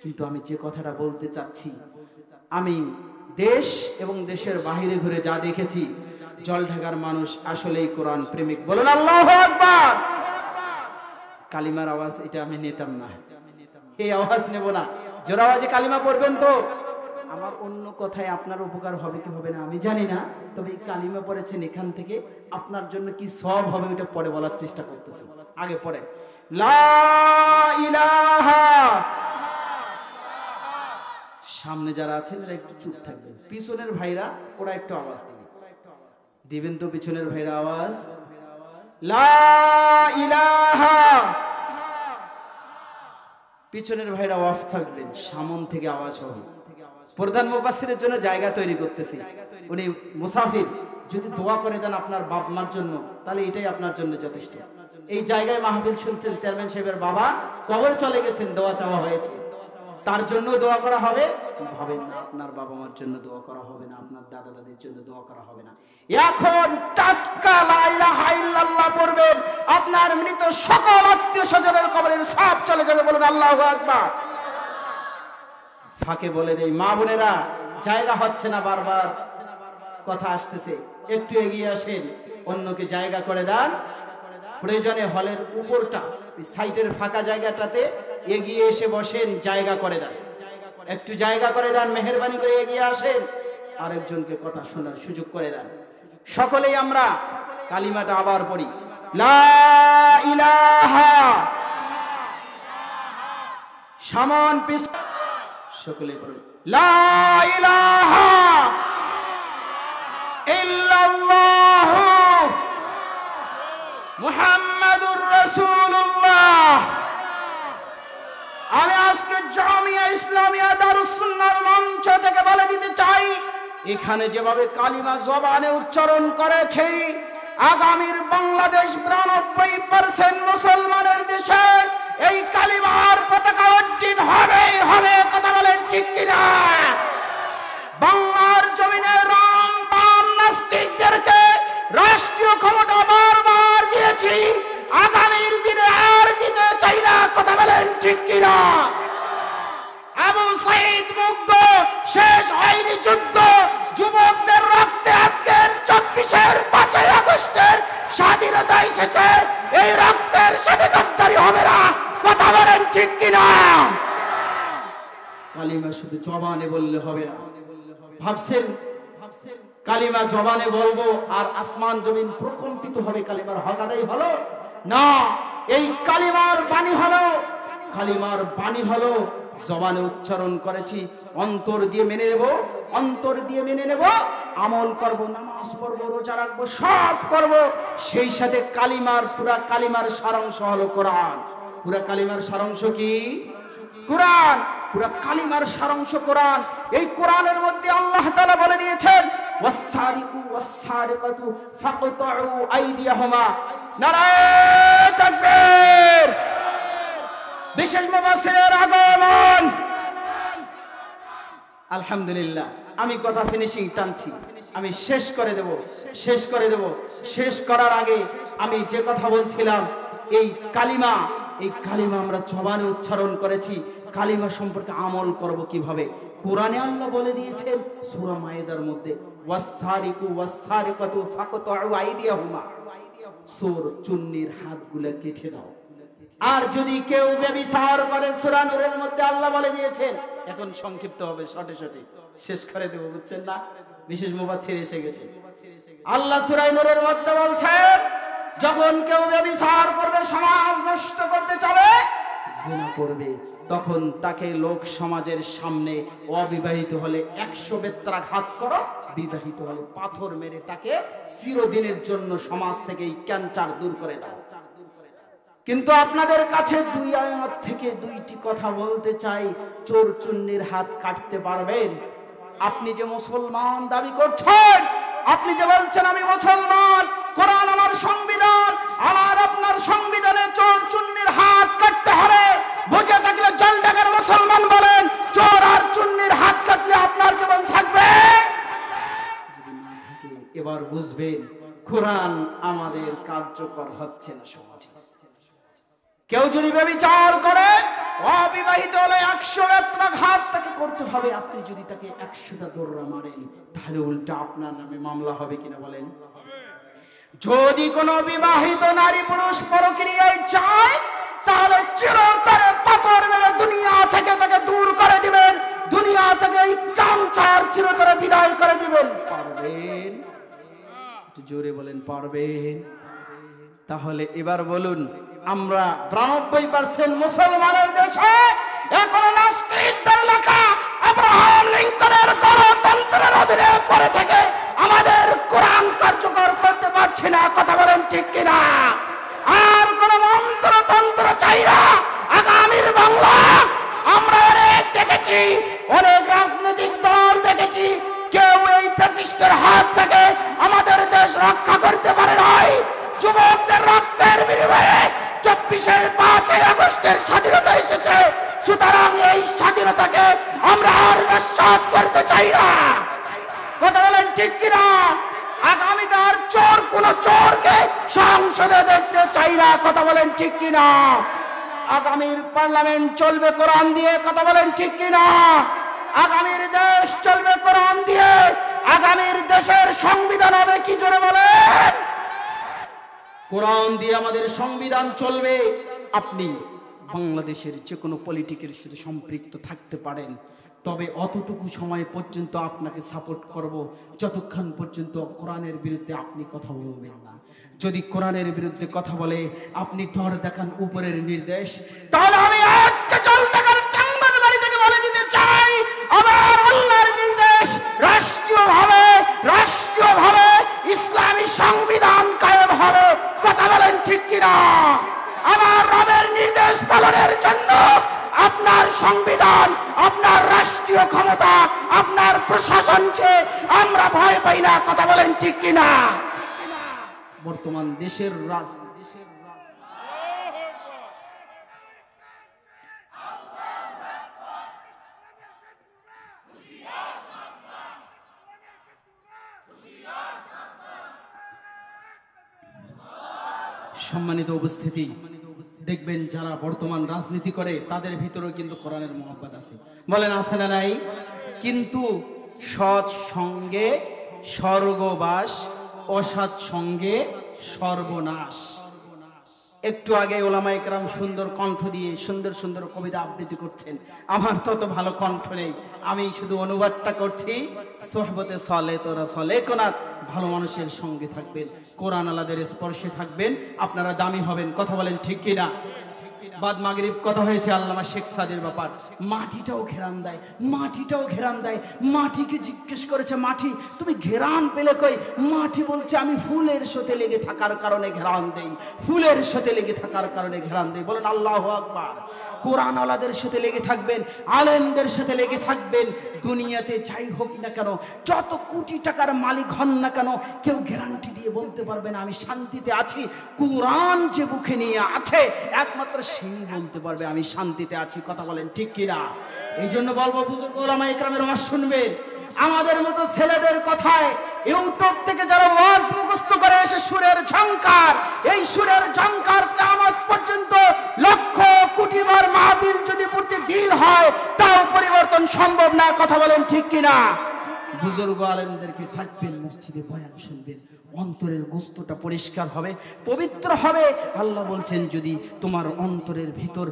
কিন্তু আমি যে কথাটা বলতে চাচ্ছি, আমি দেশ এবং দেশের বাহিরে ঘুরে যা দেখেছি, জলঢাকার মানুষ আসলেই কোরআন প্রেমিক। বলুন আল্লাহু আকবার। কালিমার আওয়াজ এটা আমি নিতাম না, এই আওয়াজ নেব না। জোর আওয়াজে কালিমা পড়বেন তো। আমার অন্য কথায় আপনার উপকার হবে কি হবে না আমি জানি না, তবে এই কালিমা পড়েছেন এখান থেকে আপনার জন্য কি সব হবে ওটা পরে বলার চেষ্টা করতেছি। আগে পড়ে লা ইলাহা। সামনে যারা আছেন এরা একটু চুপ থাকবেন, পিছনের ভাইরা ওরা একটু আওয়াজ দিবেন তো। পিছনের ভাইরা আওয়াজ লা ইলাহা। পিছনের ভাইরা অফ থাকবেন, সামন থেকে আওয়াজ হবে। প্রধান মুফাসসিরের জন্য জায়গা তৈরি করতেছি, উনি মুসাফির, যদি দোয়া করে দেন আপনার বাপ মার জন্য তাহলে এটাই আপনার জন্য যথেষ্ট। এই জায়গায় মাহফিল শুনছেন, চেয়ারম্যান সাহেবের বাবা কবরে চলে গেছেন, দোয়া চাওয়া হয়েছে, তার জন্য দোয়া করা হবে। ভাবেন না আপনার বাবা মার জন্য দোয়া করা হবে না, আপনার দাদা দাদির জন্য দোয়া করা হবে না। এখন টাটকা লা ইলাহা ইল্লাল্লাহ পড়বেন, আপনার মৃত সকল আত্মীয় স্বজনের কবরের সাপ চলে যাবে। বলুন আল্লাহু আকবার। ফাঁকে বলে দেই, মা বোনেরা জায়গা হচ্ছে না, বারবার কথা আসতেছে, একটু এগিয়ে আসেন, অন্যকে জায়গা করে দেন। প্রয়োজনে হলের উপরটা সাইটের ফাঁকা জায়গাটাতে এগিয়ে এসে বসেন, জায়গা করে দেন, একটু জায়গা করে দেন, মেহেরবানি করে এগিয়ে আসেন, আরেকজনকে কথা শোনার সুযোগ করে দেন। সকলেই আমরা কালিমাটা আবার পড়ি, লা ইলাহা। সামন পিস সকলে পড়ুন, লা ইলাহা ইল্লাল্লাহু মুহাম্মাদুর রাসূলুল্লাহ। আমি আজকে জামিয়া ইসলামিয়া দারুস সুন্নাহর মঞ্চ থেকে বলে দিতে চাই, এখানে যেভাবে কালিমা জবানে উচ্চারণ করেছে, আগামীর বাংলাদেশ 92% মুসলমানের দেশে এই কালিমার পতাকা উড্ডীন হবেই হবে। কথা বলেন ঠিক কিনা? বাংলার জমিনে রাম বাম নাস্তিকদেরকে রাষ্ট্রীয় ক্ষমতা বারবার দিয়েছি, আগামীর দিনে আর দিতে চাই না। কথা বলেন ঠিক কিনা? আবু সাইদ মুগ্ধ, শেষ হয়নি যুদ্ধ, যুবকদের রক্তে আজকের 5ই আগস্টের স্বাধীনতা এসেছে, এই রক্তের সাথে গাদ্দারি হবে না। কথা বলেন ঠিক কিনা? কালিমা শুধু জবানে বললে হবে না। ভাবছেন কালিমা জবানে বলবো আর আসমান জমিন প্রকম্পিত হবে, কালিমার হক আদায় হলো না। এই কালিমার বাণী হলো, কালিমার বাণী হলো জবানে উচ্চারণ করেছি, অন্তর দিয়ে মেনে নেব, অন্তর দিয়ে মেনে নেব, আমল করব, নামাজ পড়ব, রোজা রাখবো, সব করব। সেই সাথে কালিমার, পুরা কালিমার সারাংশ হলো কোরআন। পুরা কালিমার সারাংশ কি? কোরআন। পুরা কালিমার সারাংশ কোরআন। এই কোরআনের মধ্যে আল্লাহ তাআলা বলে দিয়েছেন, ওয়াসসারিকু ওয়াসসারিকাতু ফাকতাউ আইদিয়াহুমা। নারায়ে তাকবীর। বিশেষ মুফাসসিরের আগমন। আলহামদুলিল্লাহ, আমি কথা ফিনিশিং টানছি, আমি শেষ করে দেব। শেষ করার আগে আমি যে কথা বলছিলাম, এই কালিমা আমরা জবানে উচ্চারণ করেছি। কালিমা সম্পর্কে আমল করব কিভাবে? কোরআনে আল্লাহ বলে দিয়েছেন সূরা মায়েদার মধ্যে, ওয়াসসারিকু ওয়াসসারিকাতু ফাকতাউ আইদিয়াহুমা, চোর চুন্নির হাতগুলো কেটে দাও। আর যদি কেউ ব্যভিচার করে, সূরা নূরের মধ্যে আল্লাহ বলে দিয়েছেন, এখন সংক্ষিপ্ত হবে, শর্টে শেষ করে দেব, বুঝছেন না? বিশেষ মুফাসসির এসে গেছে। আল্লাহ সূরা নূরের মধ্যে বলছেন, যখন কেউ ব্যভিচার করবে, সমাজ নষ্ট করতে চাবে, জিনা করবে, তখন তাকে লোক সমাজের সামনে অবিবাহিত হলে 100 বেত্রাঘাত করো, বিবাহিত হলে পাথর মেরে তাকে চিরদিনের জন্য সমাজ থেকে এই ক্যান্সার দূর করে দাও। কিন্তু আপনাদের কাছে 2 আয়াত থেকে 2টি কথা বলতে চাই। চোর চুন্নির হাত কাটতে পারবেন? আপনি যে মুসলমান দাবি করছেন, আপনি যে বলছেন আমি মুসলমান, কোরআন আমার সংবিধান, আমার আপনার সংবিধানে চোর চুন্নির হাত কাটতে হবে। বুঝে থাকলে জলডাকার মুসলমান বলেন, চোর আর চুন্নির হাত কাটলে আপনার জীবন থাকবে? যদি না থাকে, এবার বুঝবেন কোরআন আমাদের কার্যকর হচ্ছে না সমাজে। কেউ যদি ব্যভিচার করে, অবিবাহিত হলে 100 বেত্রাঘাত তাকে করতে হবে। আপনি যদি তাকে 100টা দৌড়া মারেন, তাহলে উল্টা আপনার নামে মামলা হবে কিনা বলেন? যদি কোনো বিবাহিত নারী পুরুষ পরক্রিয়ায় যায়, তাহলে চিরতরে পাথর মেরে দুনিয়া থেকে তাকে দূর করে দিবেন, দুনিয়া থেকে এই ক্যান্সার চিরতরে বিদায় করে দিবেন। পারবেন? একটু জোরে বলেন, পারবেন? তাহলে এবার বলুন, আমরা 92% মুসলমানের দেশে এখনো নাস্তিকদের লেখা আব্রাহাম লিঙ্কনের গণতন্ত্রের অধীনে পড়ে থেকে আমাদের কোরআন কার্যকর করতে পারছি না। কথা বলেন ঠিক কিনা? আর কোন মন্ত্রতন্ত্র চাই না আগামীর বাংলা। আমরা অনেক দেখেছি, অনেক রাজনৈতিক দল দেখেছি, কেউ এই ফ্যাসিস্টের হাত থেকে আমাদের দেশ রক্ষা করতে পারে নাই। যুবকদের রক্তের বিনিময়ে 24-5 আগস্টের স্বাধীনতা এসেছে। সুতরাং এই স্বাধীনতাকে আমরা আর নস্যাৎ করতে চাই না। কথা বলেন ঠিক কিনা? আগামীতে আর চোর, কোন চোরকে সংসদে দেখতে চাই না। কথা বলেন ঠিক কিনা? আগামীর পার্লামেন্ট চলবে কোরআন দিয়ে। কথা বলেন ঠিক কিনা? আগামীর দেশ চলবে কোরআন দিয়ে। আগামীর দেশের সংবিধান হবে কি, জোরে বলেন? কোরআন দিয়ে আমাদের সংবিধান চলবে। আপনি বাংলাদেশের যে কোনো পলিটিকের সাথে সম্পৃক্ত থাকতে পারেন, তবে অতটুকু সময় পর্যন্ত আপনাকে সাপোর্ট করব যতক্ষণ পর্যন্ত কোরআনের বিরুদ্ধে আপনি কথা বলবেন না। যদি কোরআনের বিরুদ্ধে কথা বলে, আপনি ডর দেখান উপরের নির্দেশ, তাহলে আমি আজকে জলঢাকার টাঙ্গাইল থেকে বলে দিতে চাই, আমার আল্লাহর নির্দেশ রাষ্ট্রীয়ভাবে ইসলামী সংবিধান কায়েম হবে। কথা বলেন ঠিক কিনা? আমার রবের নির্দেশ পালনের জন্য আপনার সংবিধান, আপনার রাষ্ট্রীয় ক্ষমতা, আপনার প্রশাসনকে আমরা ভয় পাই না। কথা বলেন ঠিক কিনা? বর্তমান দেশের সম্মানিত উপস্থিতি, দেখবেন যারা বর্তমান রাজনীতি করে তাদের ভিতরেও কিন্তু কোরআনের মহব্বত আছে। বলেন আছে না নাই? কিন্তু সৎ সঙ্গে স্বর্গবাস, অসৎ সঙ্গে সর্বনাশ। একটু আগে ওলামায়ে কেরাম সুন্দর কণ্ঠ দিয়ে সুন্দর সুন্দর কবিতা আবৃত্তি করছেন। আমার তত ভালো কণ্ঠ নেই, আমি শুধু অনুবাদটা করছি। সোহবতে সলে তোরা সলে কোনা, ভালো মানুষের সঙ্গে থাকবেন, কোরআন আলাদের স্পর্শে থাকবেন, আপনারা দামি হবেন। কথা বলেন ঠিক কিনা? বাদ মাগরিব কথা হয়েছে আল্লামা শেখ সাদির ব্যাপার। মাটিটাও ঘেরান দেয়, মাটিটাও ঘেরান দেয়। মাটিকে জিজ্ঞেস করেছে, মাটি তুমি ঘেরান পেলে কই? মাটি বলছে আমি ফুলের সাথে লেগে থাকার কারণে ঘেরান দেই, ফুলের সাথে লেগে থাকার কারণে ঘেরান দেই। বলেন আল্লাহু আকবার। কোরআন আলাদের সাথে লেগে থাকবেন, আলেমদের সাথে লেগে থাকবেন। দুনিয়াতে যাই হোক না কেন, যত কোটি টাকার মালিক হন না কেন, কেউ গ্যারান্টি দিয়ে বলতে পারবে না আমি শান্তিতে আছি। কোরআন যে বুকে নিয়ে আছে একমাত্র সেই বলতে পারবে আমি শান্তিতে আছি। কথা বলেন ঠিক কিনা? এই জন্য বলবো বুজুর্গ ওলামা ইকরামের ওয়াজ শুনবেন। আমাদের মতো ছেলেদের কথায় ইউটিউব থেকে যারা ওয়াজ মুখস্থ করে এসে সুরের ঝংকার, এই সুরের ঝংকার কিয়ামত পর্যন্ত লক্ষ কোটি বার মাহফিল যদি প্রতিদিন হয় তাও পরিবর্তন সম্ভব না। কথা বলেন ঠিক কিনা? বুজুর্গ আলেমদেরকে থাকবেন, মসজিদে বয়ান শুনবেন, অন্তরের গোস্তটা পরিষ্কার হবে, পবিত্র হবে। আল্লাহ বলছেন যদি তোমার অন্তরের ভিতর,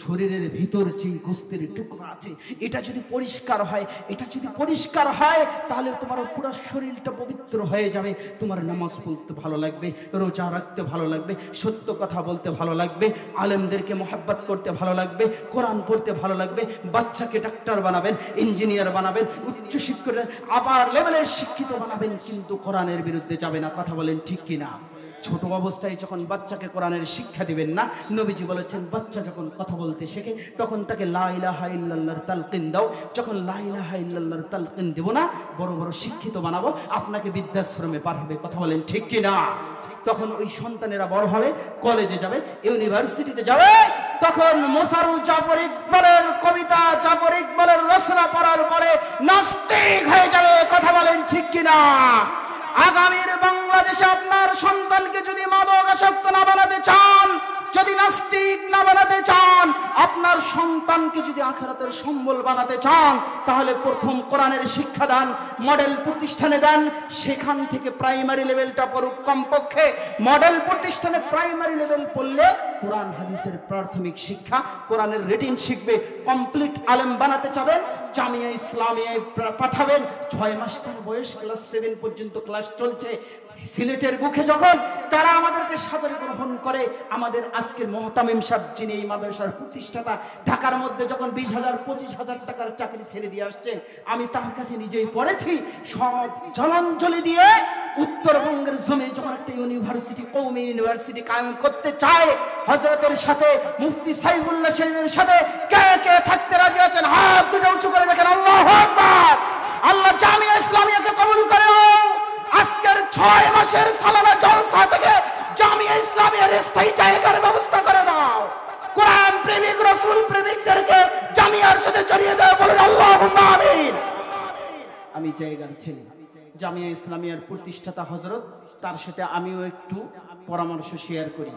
শরীরের ভিতর যে গোস্তের টুকরা আছে এটা যদি পরিষ্কার হয়, এটা যদি পরিষ্কার হয় তাহলে তোমার পুরো শরীরটা পবিত্র হয়ে যাবে। তোমার নামাজ পড়তে ভালো লাগবে, রোজা রাখতে ভালো লাগবে, সত্য কথা বলতে ভালো লাগবে, আলেমদেরকে মোহাব্বত করতে ভালো লাগবে, কোরআন পড়তে ভালো লাগবে। বাচ্চাকে ডাক্তার বানাবেন, ইঞ্জিনিয়ার বানাবেন, উচ্চশিক্ষিত আবার লেভেলের শিক্ষিত বানাবেন, কিন্তু কোরআনের বিরুদ্ধে যাবে না। কথা বলেন ঠিক কিনা? ছোট অবস্থায় যখন বাচ্চাকে কোরআনের শিক্ষা দিবেন না, নবীজি বলেছেন বাচ্চা যখন কথা বলতে শেখে তখন তাকে লা ইলাহা ইল্লাল্লাহর তালকিন দাও। যখন লা ইলাহা ইল্লাল্লাহর তালকিন দেব না, বড় বড় শিক্ষিত বানাবো, আপনাকে বৃদ্ধাশ্রমে পাঠাবে। কথা বলেন ঠিক কিনা? তখন ওই সন্তানেরা বড় হবে, কলেজে যাবে, ইউনিভার্সিটিতে যাবে। তখন মোসারু জাফর ইকবালের কবিতা, জাফর ইকবালের রচনা পড়ার পরে নাস্তিক হয়ে যাবে। কথা বলেন ঠিক কিনা? আগামীর বাংলাদেশে আপনার সন্তানকে যদি মাদকাসক্ত না বানাতে চান, যদি নাস্তিক না বানাতে চান, আপনার সন্তানকে যদি আখিরাতের সম্বল বানাতে চান, তাহলে প্রথম কোরআনের শিক্ষা দান, মডেল প্রতিষ্ঠানে দেন। সেখান থেকে প্রাইমারি লেভেলটা পড়ুক। কমপক্ষে মডেল প্রতিষ্ঠানে প্রাইমারি লেভেল পড়লে কোরআন হাদিসের প্রাথমিক শিক্ষা, কোরআনের রিডিং শিখবে। কমপ্লিট আলেম বানাতে চাবেন, জামিয়া ইসলামিয়ায় পাঠাবেন। 6 মাস তার বয়স, ক্লাস 7 পর্যন্ত ক্লাস চলছে। সিলেটের বুকে যখন তারা আমাদেরকে সাদরে গ্রহণ করে, আমাদের আজকের মহতামিম সাহেব যিনি এই মাদ্রাসার প্রতিষ্ঠাতা, ঢাকার মধ্যে যখন 20,000-25,000 টাকার চাকরি ছেড়ে দিয়ে আসছেন, আমি তার কাছে নিজেই পড়েছি। সব জলাঞ্জলি দিয়ে উত্তরবঙ্গের জমি যখন একটা ইউনিভার্সিটি, কওমি ইউনিভার্সিটি কায়েম করতে চায়, হযরতের সাথে মুফতি সাইফুল্লাহ সাহেবের সাথে কে কে থাকতে রাজি আছেন? হাত দুটো উঁচু করে দেখেন। আল্লাহু আকবার। আল্লাহ জামিয়া ইসলামিয়াকে কবুল করে নাও। আজকের 6 মাসের সালানা জলসা থেকে জামিয়া ইসলামিয়ার স্থায়ী জায়গার ব্যবস্থা করে দাও। কোরআন প্রেমিক, রাসূল প্রেমিকদেরকে জামিয়ার সাথে জড়িয়ে দাও। বলেন আল্লাহুম্মা আমিন। আমি জায়গার ছেলে, জামিয়া ইসলামিয়ার প্রতিষ্ঠাতা হযরত, তার সাথে আমিও একটু পরামর্শ শেয়ার করি।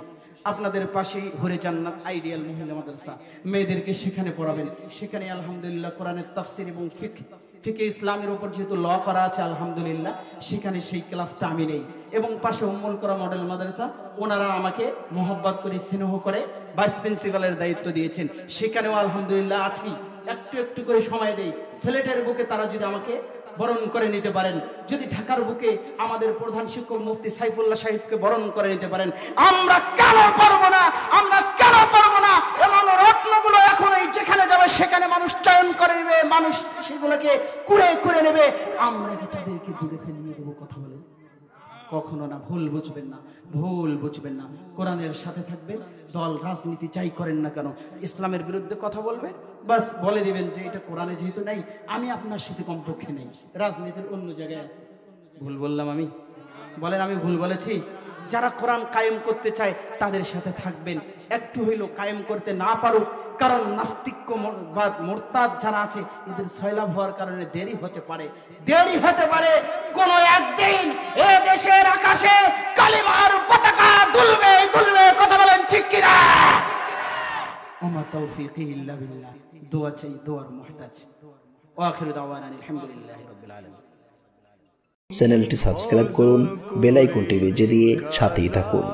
আপনাদের পাশেই হুরে জান্নাত আইডিয়াল মহিলা মাদ্রাসা, মেয়েদেরকে সেখানে পড়াবেন। সেখানে আলহামদুলিল্লাহ কোরআনের তাফসীর এবং ফিকহ ইসলামের উপর যেহেতু ল করা আছে, আলহামদুলিল্লাহ সেখানে সেই ক্লাসটা আমি নেই। এবং পাশে উম্মুল কোরা মডেল মাদ্রাসা, ওনারা আমাকে মোহাব্বত করে, স্নেহ করে ভাইস প্রিন্সিপালের দায়িত্ব দিয়েছেন, সেখানেও আলহামদুলিল্লাহ আছি। একটু একটু করে সময় দেই। সিলেটের বুকে তারা যদি আমাকে বরণ করে নিতে পারেন, যদি ঢাকার বুকে আমাদের প্রধান শিক্ষক মুফতি সাইফুল্লাহ সাহেবকে বরণ করে নিতে পারেন, আমরা কেন পারবো না? আমরা কেন পারবো না? এমন রত্নগুলো এখন এই যেখানে যাবে সেখানে মানুষ চয়ন করে নেবে, মানুষ সেগুলোকে কুড়ে কুড়ে নেবে। আমরা কি তাদেরকে দূরে ফেলিয়ে দেবো? কথা বলে কখনো না। ভুল বুঝবেন না, ভুল বুঝবেন না। কোরআনের সাথে থাকবেন। দল রাজনীতি চাই করেন না কেন, ইসলামের বিরুদ্ধে কথা বলবে, বাস বলে দিবেন যে এটা কোরআনে যেহেতু নাই, আমি আপনার সাথে কমপক্ষে নেই, রাজনীতির অন্য জায়গায় আছে। ভুল বললাম আমি? বলেন আমি ভুল বলেছি? যারা কোরআন কায়েম করতে চায় তাদের সাথে থাকবেন। একটু হইলো কায়েম করতে না পারুক, কারণ নাস্তিক্যবাদ মুরতাদ যারা আছে এদের সয়লাভ হওয়ার কারণে দেরি হতে পারে, দেরি হতে পারে। কোন একদিন এ দেশের আকাশে কালিমার পতাকা দুলবে, দুলবে। কথা বলেন ঠিক কিনা? ওমা তাওফীকি ইল্লা বিল্লাহ। দোয়া চাই, দোয়ার মুহতাজ। ওয়া আখিরু দাওয়ানা আলহামদুলিল্লাহি রাব্বিল আলামিন। চ্যানেলটি সাবস্ক্রাইব করুন, বেল আইকনটি বেজে দিয়ে সাথেই থাকুন।